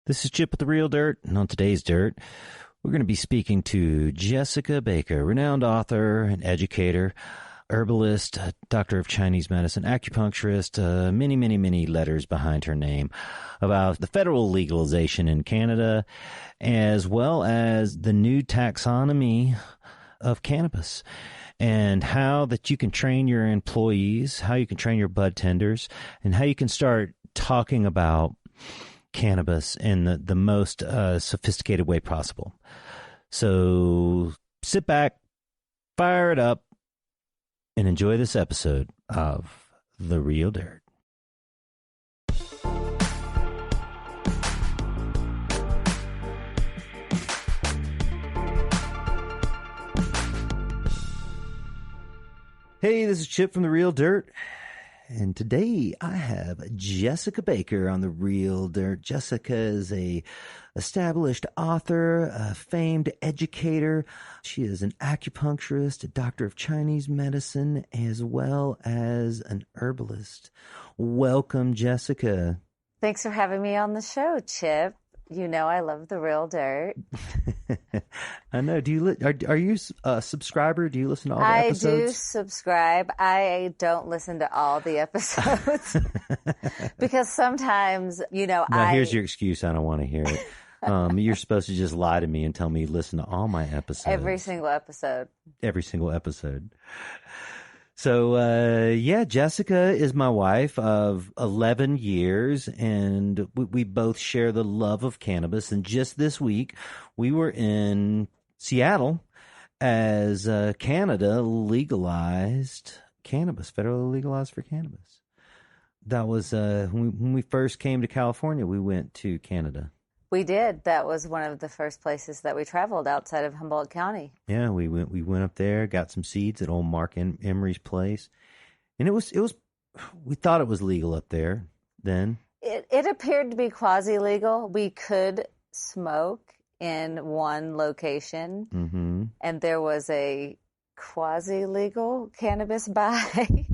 This is Chip with the Real Dirt, and on today's Dirt, we're going to be speaking to Jessica Baker, renowned author and educator, herbalist, doctor of Chinese medicine, acupuncturist, many letters behind her name, about the federal legalization in Canada, as well as the new taxonomy of cannabis, and how that you can train your employees, how you can train your bud tenders, and how you can start talking about cannabis in the most sophisticated way possible. So sit back, fire it up, and enjoy this episode of The Real Dirt. Hey, this is Chip from The Real Dirt. And today I have Jessica Baker on The Real Dirt. Jessica is a established author, a famed educator. She is an acupuncturist, a doctor of Chinese medicine, as well as an herbalist. Welcome, Jessica. Thanks for having me on the show, Chip. You know I love The Real Dirt. I know. Are you a subscriber? Do you listen to all the episodes? I do subscribe. I don't listen to all the episodes because sometimes, here's your excuse. I don't want to hear it. You're supposed to just lie to me and tell me listen to all my episodes. Every single episode. Every single episode. So, Jessica is my wife of 11 years, and we both share the love of cannabis. And just this week, we were in Seattle as Canada legalized cannabis, federally legalized for cannabis. That was when we first came to California, we went to Canada. We did. That was one of the first places that we traveled outside of Humboldt County. Yeah, we went up there, got some seeds at old Mark Emery's place. And we thought it was legal up there then. It appeared to be quasi-legal. We could smoke in one location, and there was a quasi-legal cannabis buy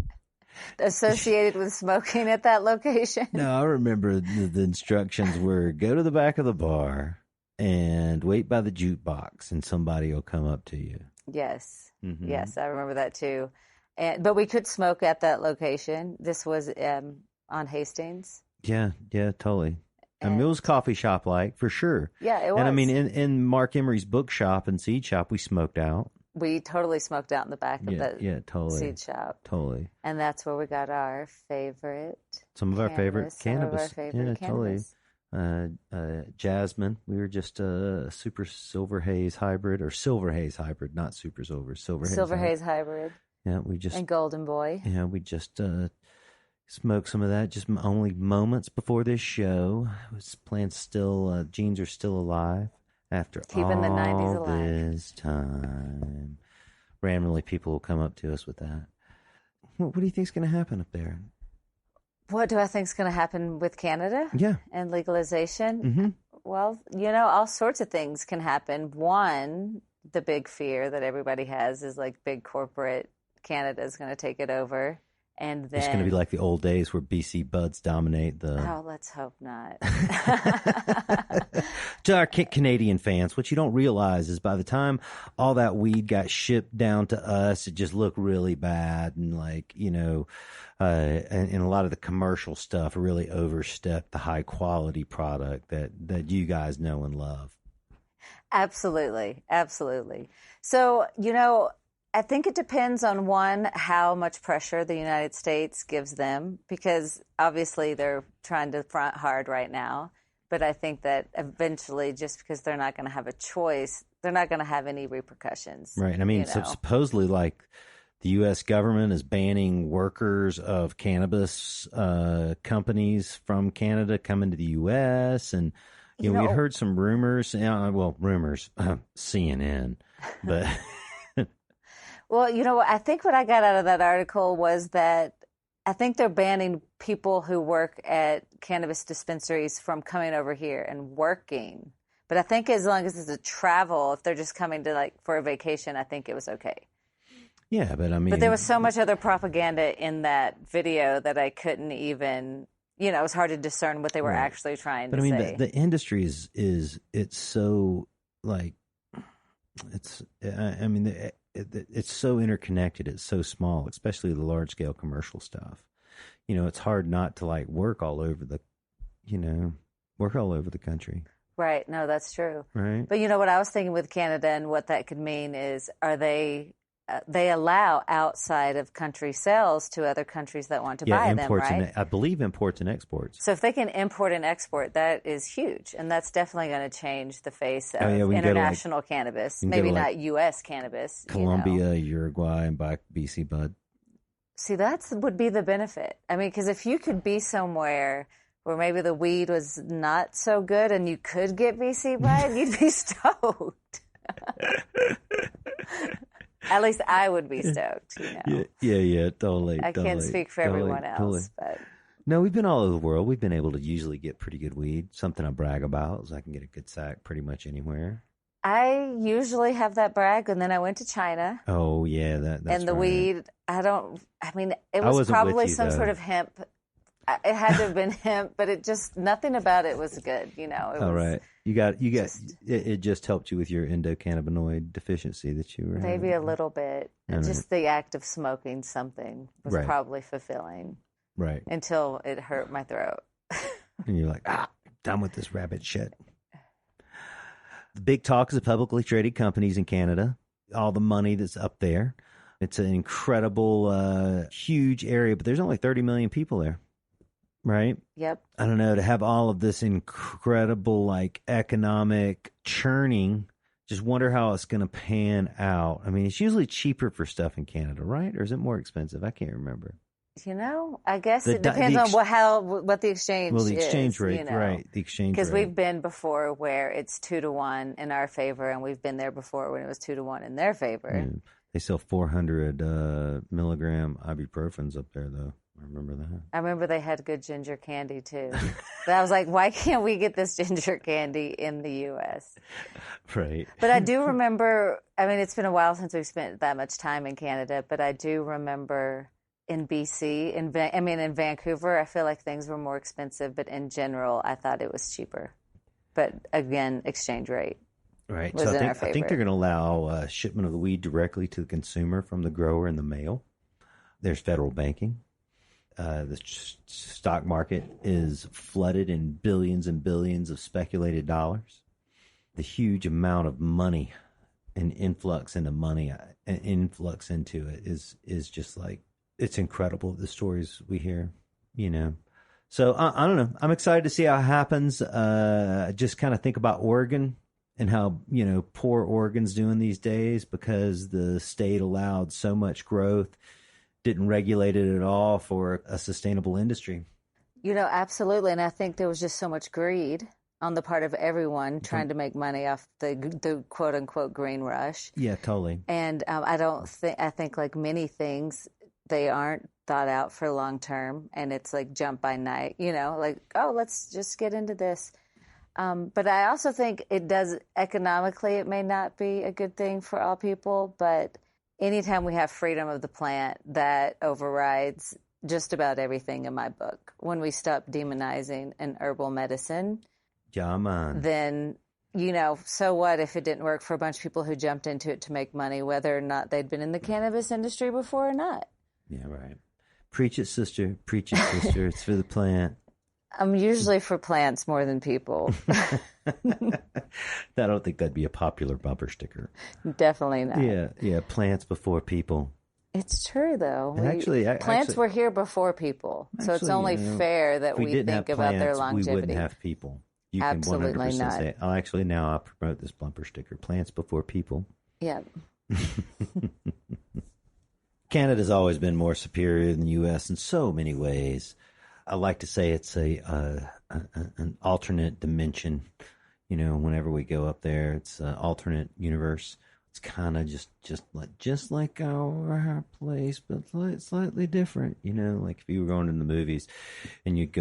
associated with smoking at that location. No, I remember the instructions were go to the back of the bar and wait by the jukebox and somebody will come up to you. Yes. Yes, I remember that too. But we could smoke at that location. This was on Hastings. Yeah, totally. I mean, it was coffee shop like for sure. Yeah, it was. And I mean, in Mark Emery's bookshop and seed shop, we smoked out. We totally smoked out in the back of the totally. seed shop. Totally. And that's where we got our favorite Some of our favorite cannabis. Some of our favorite cannabis. Totally. Jasmine. We were just a super silver haze hybrid, or silver haze hybrid, not super silver. Silver haze hybrid. Yeah, and Golden Boy. Yeah, we just smoked some of that just only moments before this show. His plants still, genes are still alive. After keeping the 90s alive. This time, randomly people will come up to us with that. What do you think is going to happen up there? What do I think is going to happen with Canada? Yeah. And legalization? Well, all sorts of things can happen. One, the big fear that everybody has is like big corporate Canada is going to take it over. And then it's going to be like the old days where BC buds dominate the... Oh, let's hope not. To our Canadian fans, what you don't realize is by the time all that weed got shipped down to us, it just looked really bad. And and a lot of the commercial stuff really overstepped the high quality product that you guys know and love. Absolutely. So, I think it depends on, one, how much pressure the United States gives them, because obviously they're trying to front hard right now. But I think that eventually, just because they're not going to have a choice, they're not going to have any repercussions. Right. I mean, so supposedly, the U.S. government is banning workers of cannabis companies from Canada coming to the U.S. And, we'd heard some rumors. Rumors, CNN, but... Well, I think what I got out of that article was that I think they're banning people who work at cannabis dispensaries from coming over here and working. But I think as long as it's a travel, if they're just coming to for a vacation, I think it was okay. Yeah, but I mean... But there was so much other propaganda in that video that I couldn't even it's hard to discern what they were actually trying to say. But I mean, the industry it's so like, it's so interconnected. It's so small, especially the large scale commercial stuff. It's hard not to like work all over the country. Right. No, that's true. Right. But what I was thinking with Canada and what that could mean is, are they allow outside of country sales to other countries that want to buy them, right? I believe imports and exports. So if they can import and export, that is huge. And that's definitely going to change the face of international cannabis. Maybe not U.S. cannabis. Colombia, Uruguay, and buy BC bud. See, that would be the benefit. I mean, because if you could be somewhere where maybe the weed was not so good and you could get BC bud, you'd be stoked. At least I would be stoked, Yeah, totally. I can't speak for everyone else, but... No, we've been all over the world. We've been able to usually get pretty good weed. Something I brag about is I can get a good sack pretty much anywhere. I usually have that brag, and then I went to China. Oh, yeah, that's and the right. weed, it was probably some sort of hemp. It had to have been hemp, but nothing about it was good, Right. It just helped you with your endocannabinoid deficiency that you were maybe having. a little bit. Just the act of smoking something was probably fulfilling. Right. Until it hurt my throat. And you're like, done with this rabbit shit. The big talk is the publicly traded companies in Canada, all the money that's up there. It's an incredible, huge area, but there's only 30 million people there. Right? Yep. I don't know, to have all of this incredible like economic churning, just wonder how it's going to pan out. I mean, it's usually cheaper for stuff in Canada, right? Or is it more expensive? I can't remember. I guess it depends on what the exchange is. Well, the exchange rate, right. The exchange rate. Because we've been before where it's 2-1 in our favor, and we've been there before when it was 2-1 in their favor. Yeah. They sell 400 milligram ibuprofens up there, though. I remember that. I remember they had good ginger candy, too. But I was like, why can't we get this ginger candy in the U.S.? Right. But I do remember, it's been a while since we've spent that much time in Canada, but I do remember in BC, in Vancouver, I feel like things were more expensive, but in general, I thought it was cheaper. But again, exchange rate. Right. So I think they're going to allow shipment of the weed directly to the consumer from the grower in the mail. There's federal banking. The stock market is flooded in billions and billions of speculated dollars. The huge amount of money and influx into money, influx into it is just like, it's incredible, the stories we hear, So I don't know. I'm excited to see how it happens. Just kind of think about Oregon and how, poor Oregon's doing these days because the state allowed so much growth, didn't regulate it at all for a sustainable industry. Absolutely. And I think there was just so much greed on the part of everyone trying to make money off the quote unquote green rush. Yeah, totally. And I think like many things, they aren't thought out for long term, and it's like jump by night, let's just get into this. But I also think it does economically, it may not be a good thing for all people, but anytime we have freedom of the plant, that overrides just about everything in my book. When we stop demonizing an herbal medicine, yeah, man. Then, so what if it didn't work for a bunch of people who jumped into it to make money, whether or not they'd been in the cannabis industry before or not? Yeah, right. Preach it, sister. Preach it, sister. It's for the plant. I'm usually for plants more than people. I don't think that'd be a popular bumper sticker. Definitely not. Yeah. Plants before people. It's true, though. Plants were here before people, so it's only fair that we think about their longevity. We wouldn't have people. You Absolutely can 100% not. say it. I'll promote this bumper sticker. Plants before people. Yeah. Canada's always been more superior than the U.S. in so many ways. I like to say it's an alternate dimension. Whenever we go up there, it's an alternate universe. It's kind of just like our place, but slightly different. Like if you were going in the movies and you'd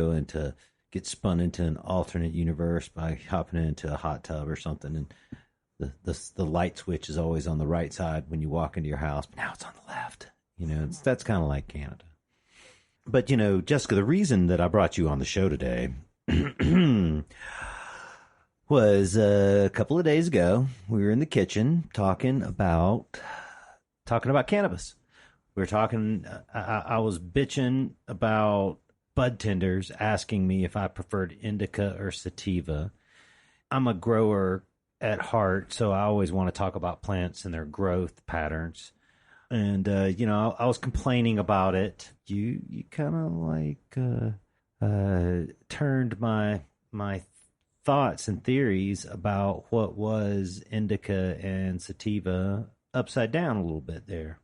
get spun into an alternate universe by hopping into a hot tub or something, and the light switch is always on the right side when you walk into your house, but now it's on the left. That's kind of like Canada. But, Jessica, the reason that I brought you on the show today was a couple of days ago. We were in the kitchen talking about cannabis. We were talking, I was bitching about bud tenders asking me if I preferred indica or sativa. I'm a grower at heart, so I always want to talk about plants and their growth patterns. And, I was complaining about it. You kind of turned my thoughts and theories about what was indica and sativa upside down a little bit there.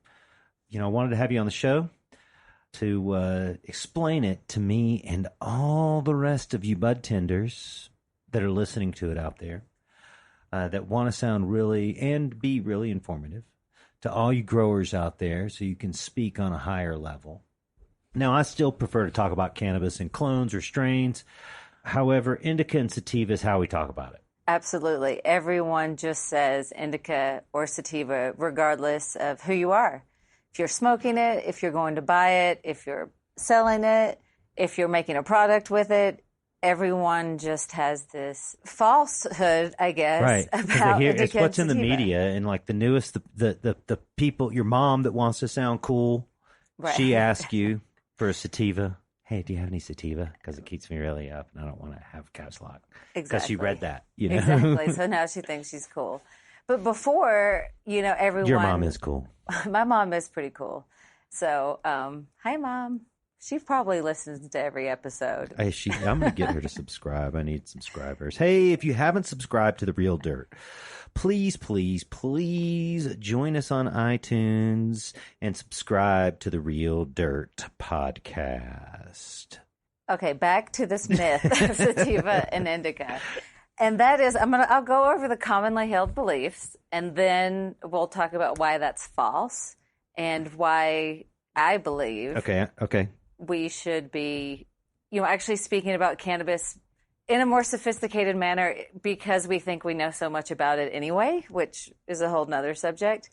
I wanted to have you on the show to explain it to me and all the rest of you bud tenders that are listening to it out there that want to sound really and be really informative to all you growers out there so you can speak on a higher level. Now, I still prefer to talk about cannabis in clones or strains. However, indica and sativa is how we talk about it. Absolutely. Everyone just says indica or sativa, regardless of who you are. If you're smoking it, if you're going to buy it, if you're selling it, if you're making a product with it, everyone just has this falsehood, I guess, right. about indica it's what's in the sativa. media, and like the newest, the people, your mom that wants to sound cool, right. She asks you for a sativa. Hey, do you have any sativa? Because it keeps me really up, and I don't want to have caps lock. Exactly. Because she read that, Exactly. So now she thinks she's cool. But before, everyone... Your mom is cool. My mom is pretty cool. So, hi, Mom. She probably listens to every episode. I'm going to get her to subscribe. I need subscribers. Hey, if you haven't subscribed to The Real Dirt, please, please, please join us on iTunes and subscribe to The Real Dirt podcast. Okay, back to this myth of sativa and indica. And that is, I'll go over the commonly held beliefs, and then we'll talk about why that's false and why I believe we should be, actually speaking about cannabis in a more sophisticated manner because we think we know so much about it anyway, which is a whole nother subject,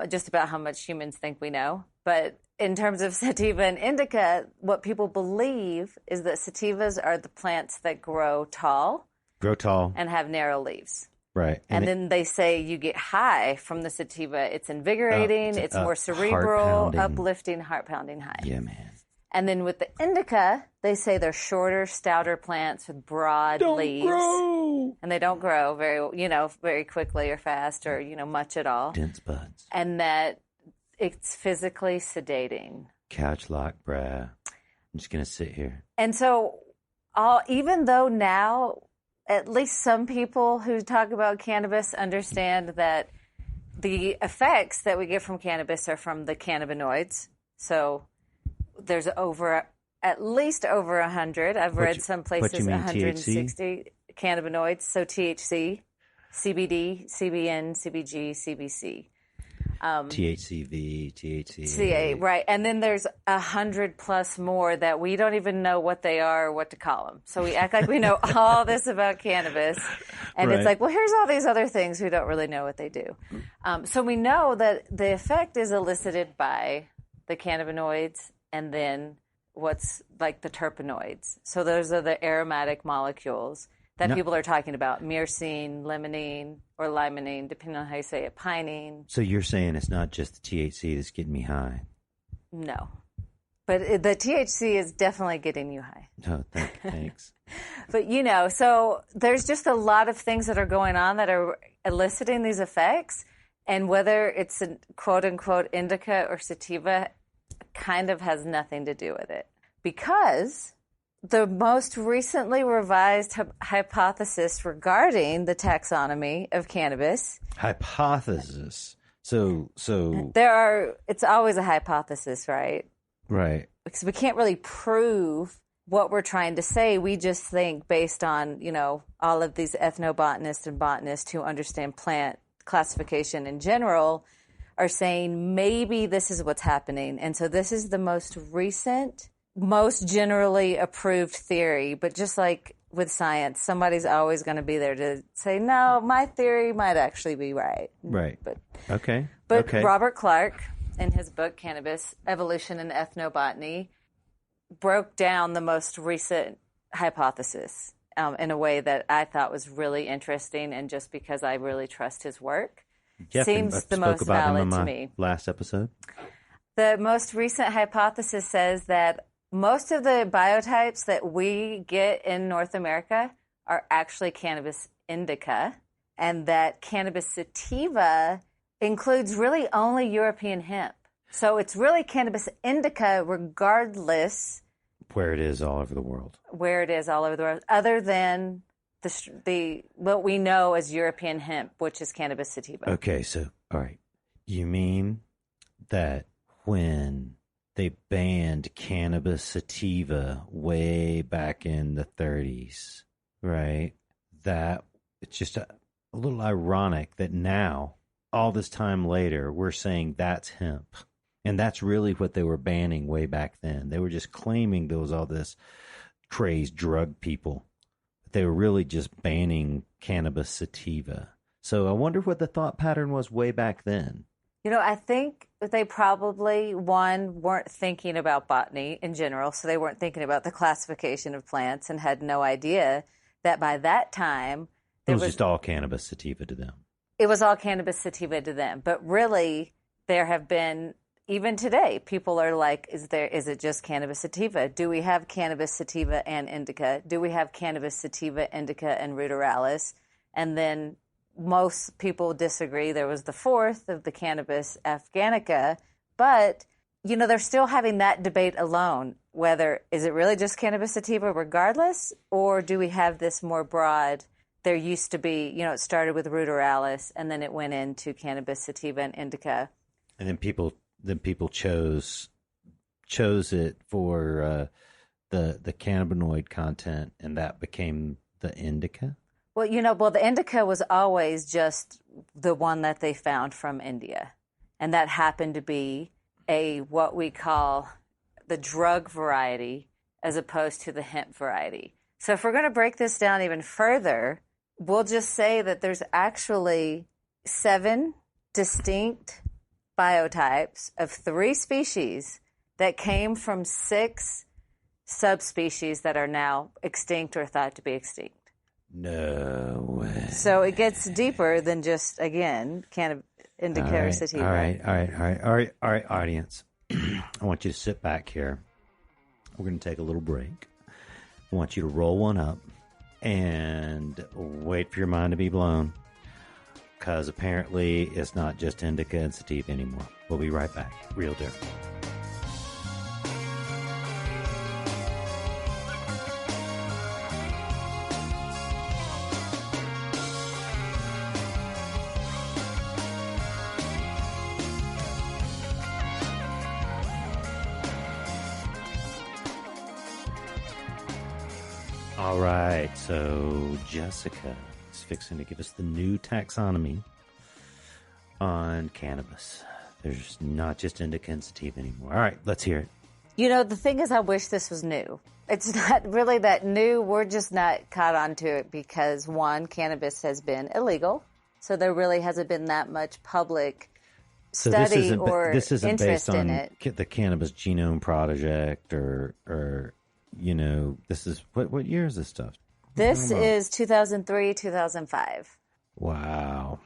just about how much humans think we know. But in terms of sativa and indica, what people believe is that sativas are the plants that grow tall and have narrow leaves. Right. And then they say you get high from the sativa. It's invigorating. It's more cerebral, uplifting, heart-pounding high. Yeah, man. And then with the indica, they say they're shorter, stouter plants with broad leaves. Grow. And they don't grow very quickly or fast or, much at all. Dense buds. And that it's physically sedating. Couch lock, bruh. I'm just going to sit here. And so even though now at least some people who talk about cannabis understand that the effects that we get from cannabis are from the cannabinoids. So there's at least over 100. I've read some places 160 THC? Cannabinoids. So THC, CBD, CBN, CBG, CBC. THCV, THC. CA, right. And then there's 100 plus more that we don't even know what they are or what to call them. So we act like we know all this about cannabis. And It's like, well, here's all these other things we don't really know what they do. So we know that the effect is elicited by the cannabinoids and then what's like the terpenoids. So those are the aromatic molecules that people are talking about, myrcene, limonene, or limonene, depending on how you say it, pinene. So you're saying it's not just the THC that's getting me high? No. But the THC is definitely getting you high. Oh, thanks. But, so there's just a lot of things that are going on that are eliciting these effects. And whether it's a quote-unquote indica or sativa kind of has nothing to do with it. Because the most recently revised hypothesis regarding the taxonomy of cannabis. Hypothesis. So it's always a hypothesis, right? Right. Because we can't really prove what we're trying to say. We just think based on, all of these ethnobotanists and botanists who understand plant classification in general are saying maybe this is what's happening. And so this is the most recent, most generally approved theory. But just like with science, somebody's always going to be there to say, no, my theory might actually be right. Right. But okay. Robert Clark, in his book, Cannabis, Evolution and Ethnobotany, broke down the most recent hypothesis in a way that I thought was really interesting, and just because I really trust his work, seems the most valid to me. Last episode. The most recent hypothesis says that most of the biotypes that we get in North America are actually cannabis indica, and that cannabis sativa includes really only European hemp. So it's really cannabis indica regardless where it is all over the world. Other than the what we know as European hemp, which is cannabis sativa. Okay, so all right. You mean that when they banned cannabis sativa way back in the 30s, right? That it's just a little ironic that now, all this time later, we're saying that's hemp. And that's really what they were banning way back then. They were just claiming there was all this crazed drug people. But they were really just banning cannabis sativa. So I wonder what the thought pattern was way back then. I think they probably, weren't thinking about botany in general, so they weren't thinking about the classification of plants and had no idea that by that time... It was just all cannabis sativa to them. It was all cannabis sativa to them. But really, there have been, even today, people are like, is it just cannabis sativa? Do we have cannabis sativa and indica? Do we have cannabis sativa, indica, and ruderalis? And then most people disagree. There was the fourth of the cannabis afghanica, but they're still having that debate alone. Whether is it really just cannabis sativa regardless, or do we have this more broad? There used to be, it started with ruderalis, and then it went into cannabis sativa and indica. And then people chose it for the cannabinoid content, and that became the indica. Well, the indica was always just the one that they found from India. And that happened to be what we call the drug variety as opposed to the hemp variety. So if we're going to break this down even further, we'll just say that there's actually 7 distinct biotypes of 3 species that came from 6 subspecies that are now extinct or thought to be extinct. No way. So it gets deeper than just, again, indica or sativa. All right, audience. I want you to sit back here. We're going to take a little break. I want you to roll one up and wait for your mind to be blown, because apparently it's not just indica and sativa anymore. We'll be right back. Real Dirt. All right, so Jessica is fixing to give us the new taxonomy on cannabis. There's not just indica and sativa anymore. All right, let's hear it. The thing is, I wish this was new. It's not really that new. We're just not caught onto it because, one, cannabis has been illegal, so there really hasn't been that much public study or this isn't interest based on in it. The Cannabis Genome Project or this is what year is this stuff? This is 2003, 2005. Wow.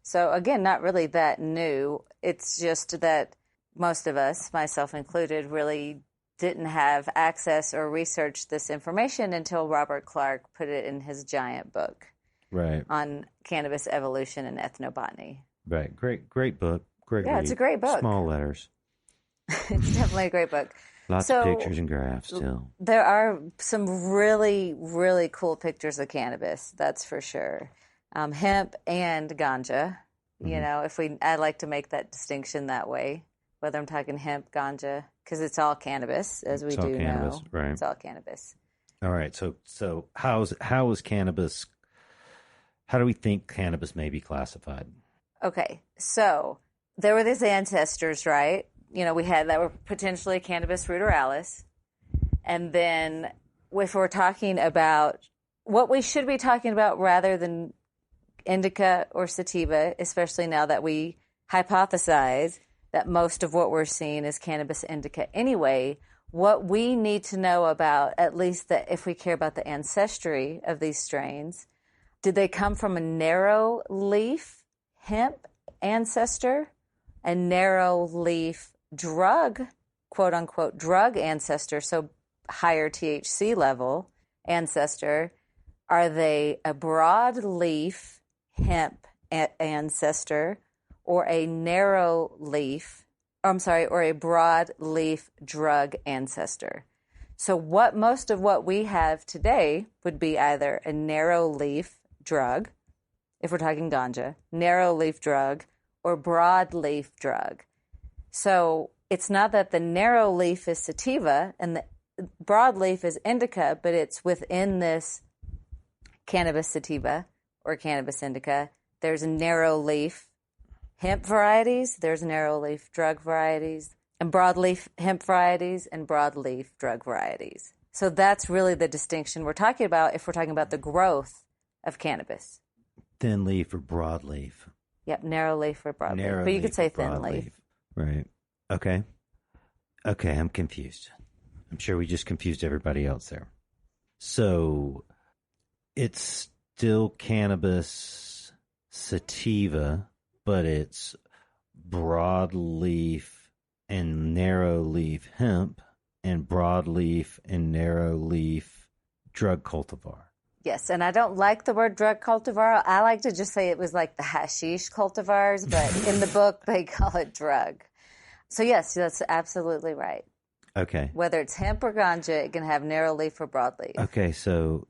So again, not really that new. It's just that most of us, myself included, really didn't have access or researched this information until Robert Clark put it in his giant book, right, on cannabis evolution and ethnobotany. Right. Great book. Great. Yeah, read. It's a great book. Small letters. It's definitely a great book. Lots of pictures and graphs, too. There are some really, really cool pictures of cannabis, that's for sure. Hemp and ganja. Mm-hmm. I like to make that distinction that way, whether I'm talking hemp, ganja, because it's all cannabis, as we do know. Right. It's all cannabis. All right. So how is cannabis? How do we think cannabis may be classified? Okay. So there were these ancestors, right? We had that were potentially cannabis ruderalis. And then if we're talking about what we should be talking about rather than indica or sativa, especially now that we hypothesize that most of what we're seeing is cannabis indica anyway, what we need to know about, at least that if we care about the ancestry of these strains, did they come from a narrow leaf hemp ancestor, a narrow leaf drug, quote unquote, drug ancestor, so higher THC level ancestor? Are they a broadleaf hemp ancestor or a narrow leaf, or a broadleaf drug ancestor? So most of what we have today would be either a narrow leaf drug, if we're talking ganja, narrow leaf drug, or broadleaf drug. So it's not that the narrow leaf is sativa and the broadleaf is indica, but it's within this cannabis sativa or cannabis indica. There's narrow leaf hemp varieties, there's narrow leaf drug varieties, and broadleaf hemp varieties and broadleaf drug varieties. So that's really the distinction we're talking about if we're talking about the growth of cannabis. Thin leaf or broadleaf? Yep, narrow leaf or broadleaf. But you could say thin leaf. Right. Okay, I'm confused. I'm sure we just confused everybody else there. So it's still cannabis sativa, but it's broadleaf and narrow leaf hemp and broadleaf and narrow leaf drug cultivar. Yes, and I don't like the word drug cultivar. I like to just say it was like the hashish cultivars, but in the book they call it drug. So yes, that's absolutely right. Okay. Whether it's hemp or ganja, it can have narrow leaf or broadleaf. Okay, so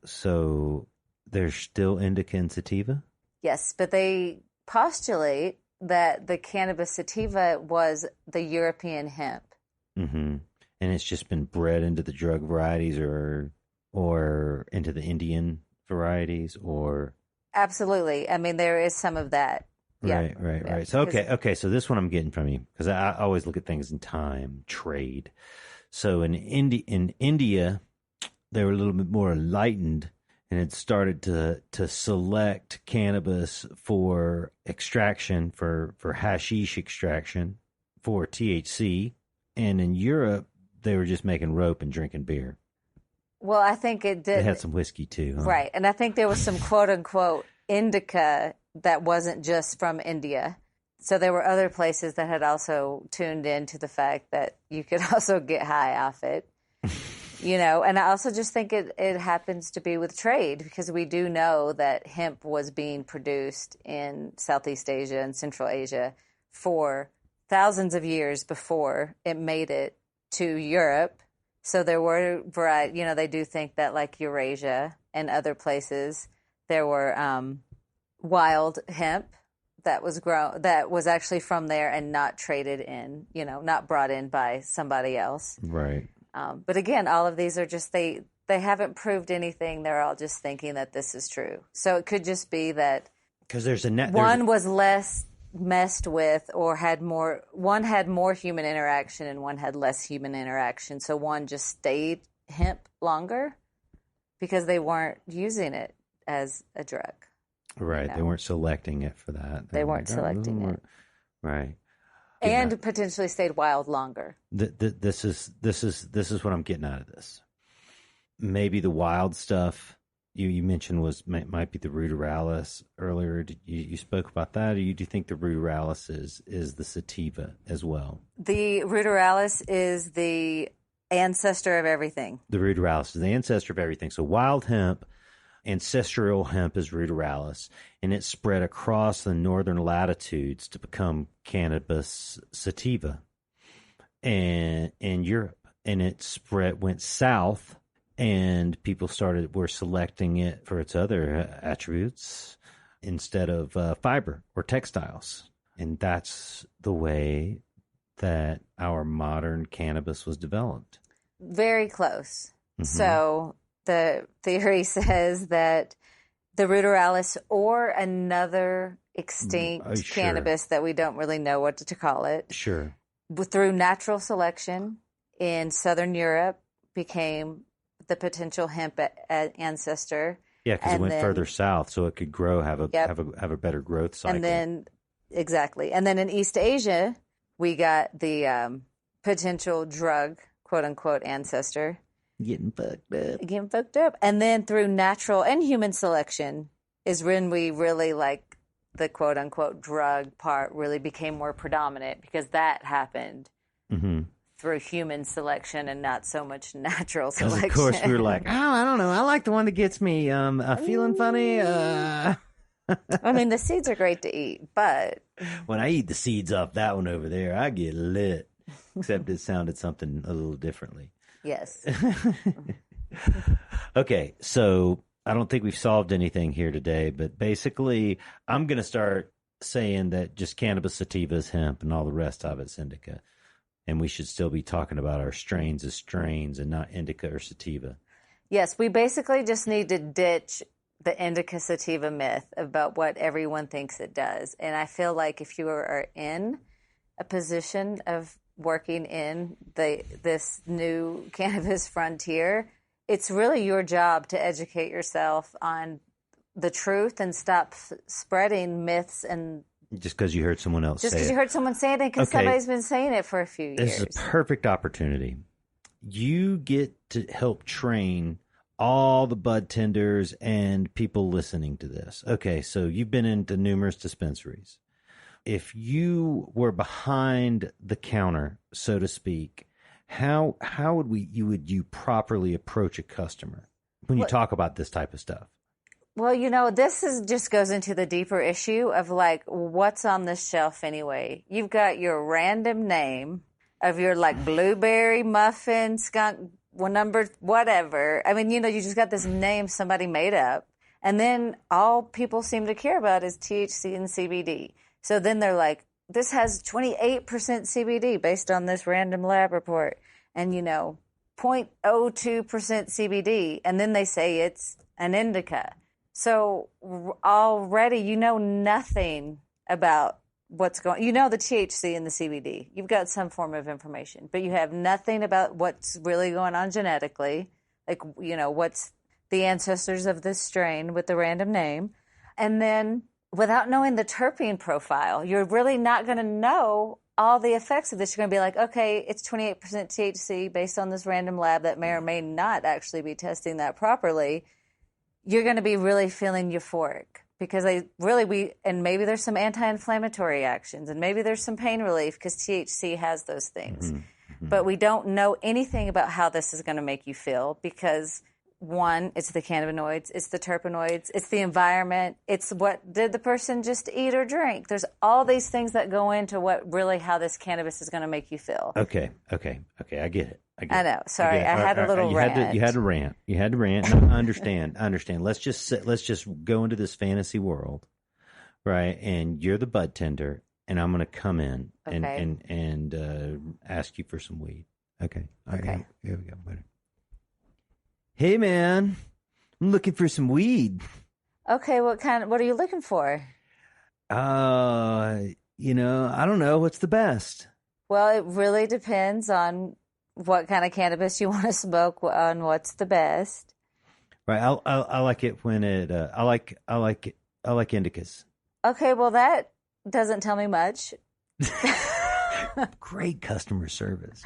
there's still indica and sativa? Yes, but they postulate that the cannabis sativa was the European hemp. Mm-hmm. And it's just been bred into the drug varieties or into the Indian varieties or... Absolutely. I mean, there is some of that. Right, yeah. Right. So, okay. So this one I'm getting from you, because I always look at things in time, trade. So in India, they were a little bit more enlightened and had started to select cannabis for extraction, for hashish extraction, for THC. And in Europe, they were just making rope and drinking beer. Well, I think it did. They had some whiskey too. Huh? Right. And I think there was some quote unquote indica that wasn't just from India. So there were other places that had also tuned into the fact that you could also get high off it. And I also just think it happens to be with trade, because we do know that hemp was being produced in Southeast Asia and Central Asia for thousands of years before it made it to Europe. So there were variety, they do think that like Eurasia and other places, there were wild hemp that was grown, that was actually from there and not traded in, not brought in by somebody else. Right. But again, all of these are just, they haven't proved anything. They're all just thinking that this is true. So it could just be that because one was less messed with or one had more human interaction and one had less human interaction. So one just stayed hemp longer because they weren't using it as a drug. Right. They weren't selecting it for that. They weren't selecting it. Right. And potentially stayed wild longer. This is what I'm getting out of this. Maybe the wild stuff you mentioned might be the ruderalis earlier. You spoke about that, or do you think the ruderalis is the sativa as well? The ruderalis is the ancestor of everything. The ruderalis is the ancestor of everything. So wild hemp, ancestral hemp is ruderalis, and it spread across the northern latitudes to become cannabis sativa and in Europe. And it went south, and people were selecting it for its other attributes instead of fiber or textiles. And that's the way that our modern cannabis was developed. Very close. Mm-hmm. So the theory says that the ruderalis or another extinct cannabis that we don't really know what to call it. Sure. Through natural selection in Southern Europe became the potential hemp ancestor. Yeah, because it went further south, so it could grow, have a better growth cycle. And then exactly, and then in East Asia, we got the potential drug, quote unquote ancestor. Getting fucked up. And then through natural and human selection is when we really like the quote unquote drug part really became more predominant because that happened through human selection and not so much natural selection. Of course, we were like, oh, I don't know. I like the one that gets me feeling funny. I mean, the seeds are great to eat, but when I eat the seeds off that one over there, I get lit. Except it sounded something a little differently. Yes. Okay, so I don't think we've solved anything here today, but basically I'm going to start saying that just cannabis sativa is hemp and all the rest of it's indica. And we should still be talking about our strains as strains and not indica or sativa. Yes, we basically just need to ditch the indica sativa myth about what everyone thinks it does. And I feel like if you are in a position of working in this new cannabis frontier, it's really your job to educate yourself on the truth and stop spreading myths and just because you heard someone else say it. Just because you heard someone saying it because somebody's been saying it for a few years. This is a perfect opportunity. You get to help train all the bud tenders and people listening to this. Okay, so you've been into numerous dispensaries. If you were behind the counter, so to speak, how would you properly approach a customer when you talk about this type of stuff? Well, this just goes into the deeper issue of like, what's on the shelf anyway? You've got your random name of your like blueberry muffin, skunk, number, whatever. I mean, you just got this name somebody made up. And then all people seem to care about is THC and CBD. So then they're like, this has 28% CBD based on this random lab report and, 0.02% CBD. And then they say it's an indica. So already you know nothing about what's going. You know the THC and the CBD. You've got some form of information, but you have nothing about what's really going on genetically. Like, what's the ancestors of this strain with the random name. And then without knowing the terpene profile, you're really not going to know all the effects of this. You're going to be like, okay, it's 28% THC based on this random lab that may or may not actually be testing that properly. You're going to be really feeling euphoric because and maybe there's some anti-inflammatory actions and maybe there's some pain relief because THC has those things. Mm-hmm. But we don't know anything about how this is going to make you feel because one, it's the cannabinoids, it's the terpenoids, it's the environment, it's what did the person just eat or drink. There's all these things that go into how this cannabis is going to make you feel. Okay, I get it. I know. Sorry, I had a little rant. You had to rant. No, I understand. Let's just go into this fantasy world, right? And you're the bud tender, and I'm going to come in and ask you for some weed. Okay. All right. Okay. Here we go. Hey, man, I'm looking for some weed. Okay, what are you looking for? I don't know. What's the best? Well, it really depends on what kind of cannabis you want to smoke on what's the best. Right. I like it when I like indicas. Okay, well that doesn't tell me much. Great customer service.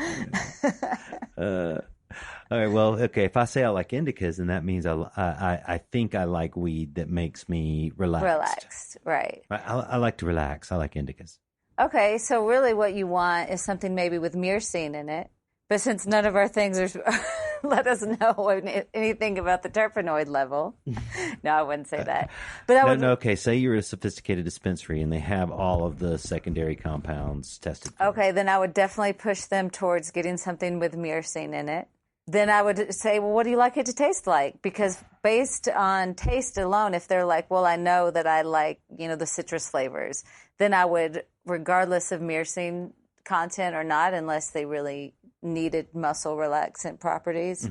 All right. Well, okay. If I say I like indicas, then that means I think I like weed that makes me relaxed. Relaxed, right. I like to relax. I like indicas. Okay, so really what you want is something maybe with myrcene in it. But since none of our things are, let us know anything about the terpenoid level. No, I wouldn't say that. But okay. Say you're a sophisticated dispensary and they have all of the secondary compounds tested. Okay, then I would definitely push them towards getting something with myrcene in it. Then I would say, well, what do you like it to taste like? Because based on taste alone, if they're like, well, I know that I like, the citrus flavors, then I would, regardless of myrcene content or not, unless they really needed muscle relaxant properties,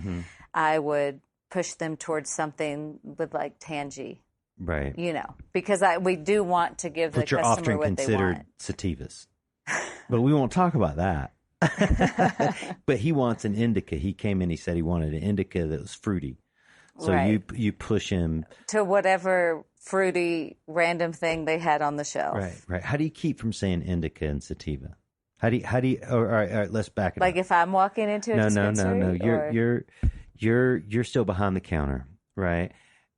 I would push them towards something with like tangy. Right. Because we do want to give the customer what they want. Which are often considered sativas. But we won't talk about that. But he wants an indica. He came in, he said he wanted an indica that was fruity. So you push him to whatever fruity random thing they had on the shelf. Right. How do you keep from saying indica and sativa? all right, let's back it Like up. if I'm walking into a dispensary? No. Or... You're still behind the counter, right?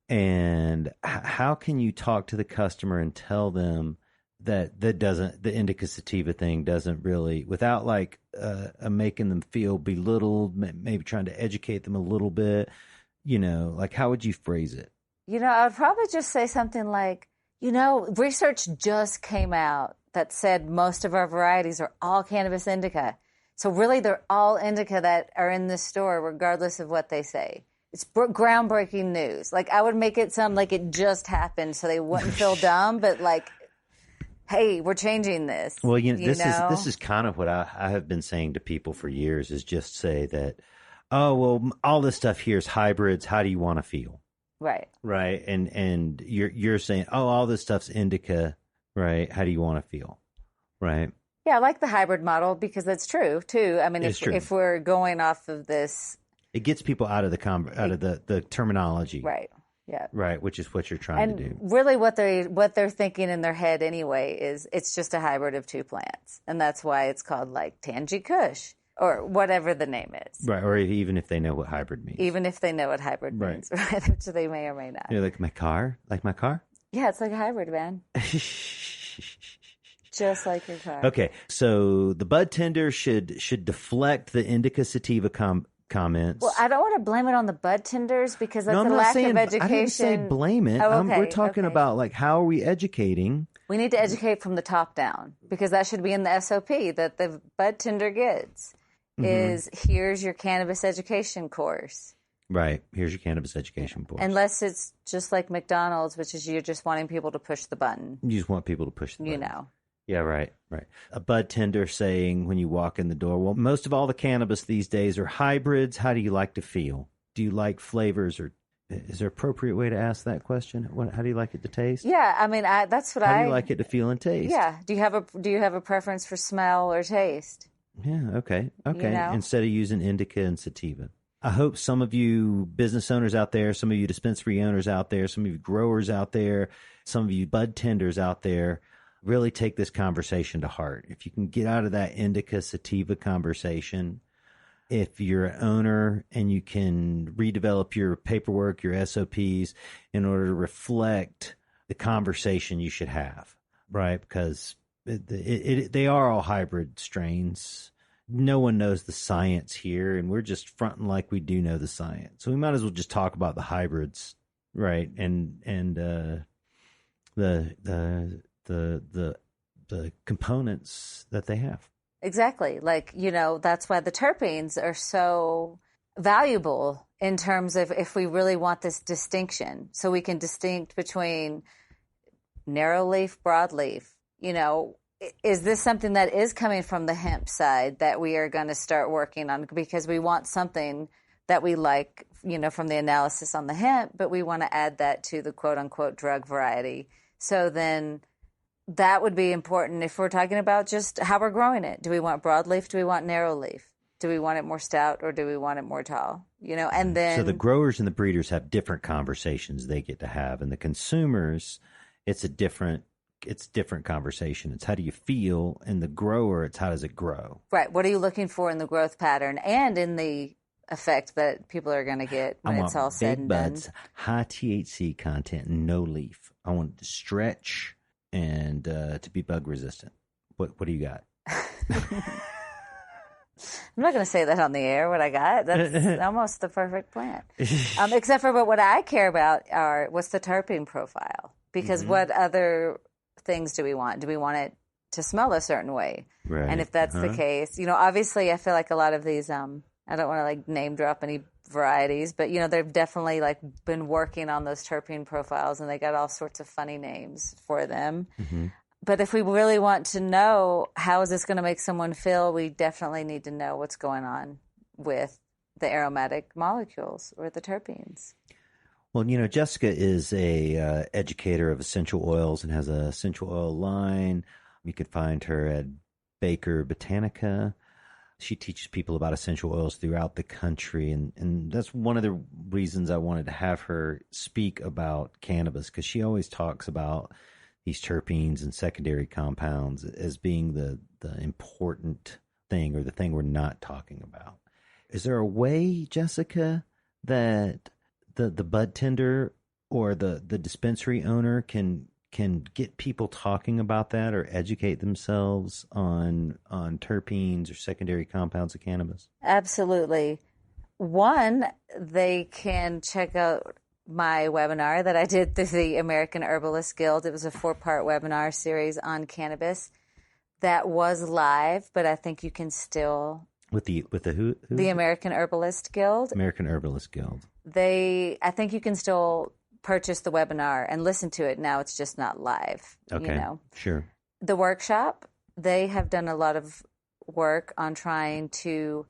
And how can you talk to the customer and tell them that doesn't, the indica sativa thing doesn't really, without like making them feel belittled, maybe trying to educate them a little bit, like how would you phrase it? I would probably just say something like, research just came out that said most of our varieties are all cannabis indica. So really, they're all indica that are in this store, regardless of what they say. It's groundbreaking news. Like, I would make it sound like it just happened so they wouldn't feel dumb, but like, hey, we're changing this. Well, this is kind of what I have been saying to people for years, is just say that, oh, well, all this stuff here is hybrids. How do you want to feel? Right. Right. And you're saying, oh, all this stuff's indica, right? How do you want to feel? Right. Yeah, I like the hybrid model because that's true too. I mean, if we're going off of this, it gets people out of the terminology. Right. Yeah. Right, which is what you're trying to do. Really what they're thinking in their head anyway is it's just a hybrid of two plants. And that's why it's called like Tangy Kush or whatever the name is. Right, or even if they know what hybrid means. Even if they know what hybrid means, right? Which they may or may not. You're like my car? Like my car? Yeah, it's like a hybrid, man. Just like your car. Okay, so the bud tender should deflect the indica sativa comments. Well, I don't want to blame it on the bud tenders because that's a lack of education. I didn't say blame it. Oh, okay, we're talking about like how are we educating? We need to educate from the top down because that should be in the SOP that the bud tender gets. Is here's your cannabis education course. Right. Here's your cannabis education course. Unless it's just like McDonald's, which is you're just wanting people to push the button. You just want people to push the button. You know. Yeah, right. A bud tender saying when you walk in the door, well, most of all the cannabis these days are hybrids. How do you like to feel? Do you like flavors, or is there an appropriate way to ask that question? How do you like it to taste? Yeah, I mean, that's what How do you like it to feel and taste? Yeah. Do you have a preference for smell or taste? Yeah, okay. Instead of using indica and sativa. I hope some of you business owners out there, some of you dispensary owners out there, some of you growers out there, some of you bud tenders out there really take this conversation to heart. If you can get out of that indica sativa conversation, if you're an owner and you can redevelop your paperwork, your SOPs in order to reflect the conversation you should have, right? Because they are all hybrid strains. No one knows the science here, and we're just fronting like we do know the science. So we might as well just talk about the hybrids, right? And the components that they have. Exactly. Like, that's why the terpenes are so valuable in terms of if we really want this distinction. So we can distinct between narrow leaf, broadleaf. Is this something that is coming from the hemp side that we are going to start working on because we want something that we like, from the analysis on the hemp, but we want to add that to the quote unquote drug variety. So then that would be important if we're talking about just how we're growing it. Do we want broadleaf? Do we want narrow leaf? Do we want it more stout or do we want it more tall? And then. So the growers and the breeders have different conversations they get to have, and the consumers, it's different conversation. It's how do you feel, and the grower, it's how does it grow? Right. What are you looking for in the growth pattern and in the effect that people are going to get when it's all said and done? Big buds, high THC content, no leaf. I want it to stretch and to be bug resistant. What do you got? I'm not going to say that on the air, what I got. That's almost the perfect plant. Except for what I care about are what's the terpene profile? Because what other things do we want? Do we want it to smell a certain way? Right. And if that's the case, obviously I feel like a lot of these, I don't want to like name drop any varieties, but they've definitely like been working on those terpene profiles and they got all sorts of funny names for them. Mm-hmm. But if we really want to know how is this going to make someone feel, we definitely need to know what's going on with the aromatic molecules or the terpenes. Well, Jessica is a educator of essential oils and has a essential oil line. You could find her at Baker Botanica. She teaches people about essential oils throughout the country, and that's one of the reasons I wanted to have her speak about cannabis, because she always talks about these terpenes and secondary compounds as being the important thing, or the thing we're not talking about. Is there a way, Jessica, that the bud tender or the dispensary owner can get people talking about that, or educate themselves on terpenes or secondary compounds of cannabis? Absolutely. One, they can check out my webinar that I did through the American Herbalist Guild. It was a 4-part webinar series on cannabis that was live, but I think you can still... With the who? The American Herbalist Guild. American Herbalist Guild. I think you can still purchase the webinar and listen to it. Now it's just not live. Okay, sure. The workshop, they have done a lot of work on trying to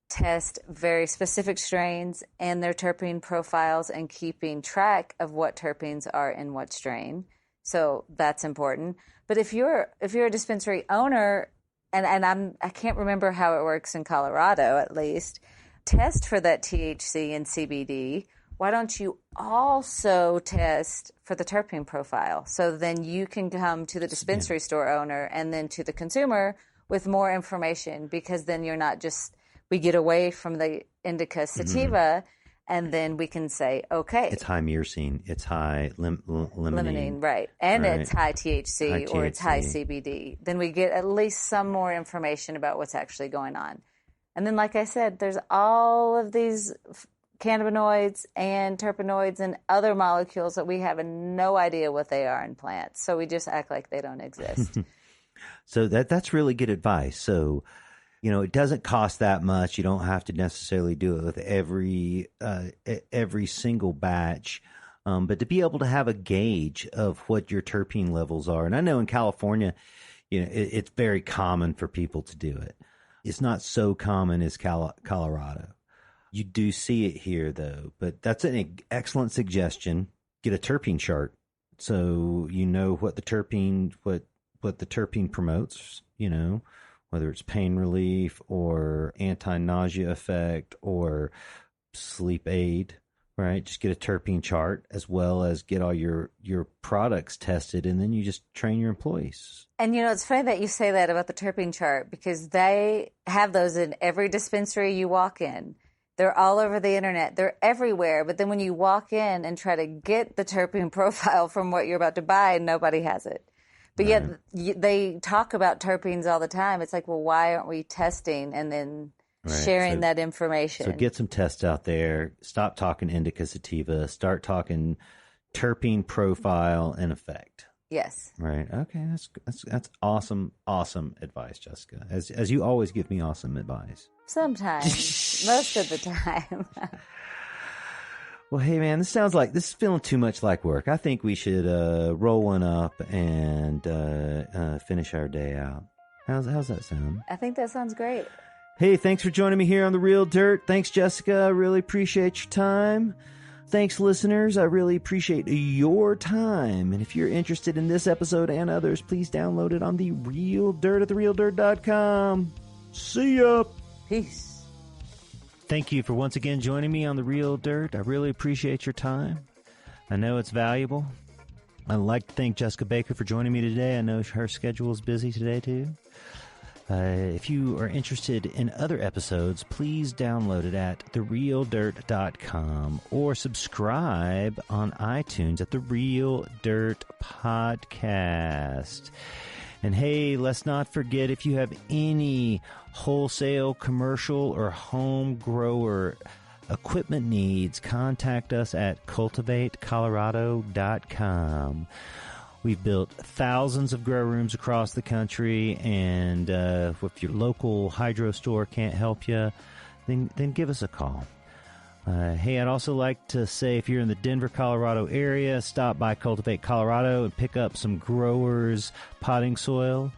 test very specific strains and their terpene profiles and keeping track of what terpenes are in what strain. So that's important. But if you're a dispensary owner, and I can't remember how it works in Colorado, at least, test for that THC and CBD. Why don't you also test for the terpene profile? So then you can come to the dispensary store owner and then to the consumer with more information, because then you're not just, we get away from the indica sativa, and then we can say, okay, it's high myrcene, it's high limonene, right, and it's high THC, or it's high CBD. Then we get at least some more information about what's actually going on. And then, like I said, there's all of these cannabinoids and terpenoids and other molecules that we have no idea what they are in plants. So we just act like they don't exist. So that's really good advice. So, it doesn't cost that much. You don't have to necessarily do it with every single batch. But to be able to have a gauge of what your terpene levels are. And I know in California, it's very common for people to do it. It's not so common as Colorado. You do see it here, though. But that's an excellent suggestion. Get a terpene chart, so you know what the terpene promotes. Whether it's pain relief or anti-nausea effect or sleep aid, right? Just get a terpene chart, as well as get all your products tested, and then you just train your employees. And it's funny that you say that about the terpene chart, because they have those in every dispensary you walk in. They're all over the internet. They're everywhere. But then when you walk in and try to get the terpene profile from what you're about to buy, nobody has it. But yet they talk about terpenes all the time. It's like, well, why aren't we testing and then sharing that information? So get some tests out there. Stop talking indica sativa. Start talking terpene profile and effect. Yes. Right. Okay. That's awesome advice, Jessica. As you always give me awesome advice. Sometimes. Most of the time. Well, hey, man, this is feeling too much like work. I think we should roll one up and finish our day out. How's that sound? I think that sounds great. Hey, thanks for joining me here on The Real Dirt. Thanks, Jessica. I really appreciate your time. Thanks, listeners. I really appreciate your time. And if you're interested in this episode and others, please download it on The Real Dirt at therealdirt.com. See ya. Peace. Thank you for once again joining me on The Real Dirt. I really appreciate your time. I know it's valuable. I'd like to thank Jessica Baker for joining me today. I know her schedule is busy today, too. If you are interested in other episodes, please download it at therealdirt.com or subscribe on iTunes at The Real Dirt Podcast. And hey, let's not forget, if you have any wholesale, commercial, or home grower equipment needs, contact us at cultivatecolorado.com. We've built thousands of grow rooms across the country, and if your local hydro store can't help you, then give us a call. Hey, I'd also like to say, if you're in the Denver, Colorado area, stop by Cultivate Colorado and pick up some growers potting soil.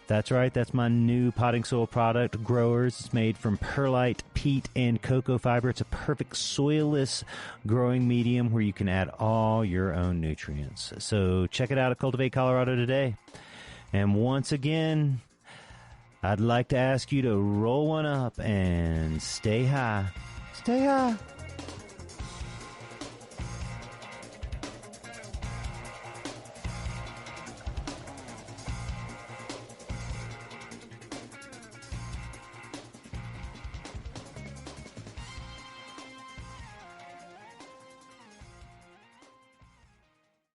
That's right, that's my new potting soil product, Growers. It's made from perlite, peat, and cocoa fiber. It's a perfect soilless growing medium where you can add all your own nutrients. So check it out at Cultivate Colorado today. And once again, I'd like to ask you to roll one up and stay high. Stay high.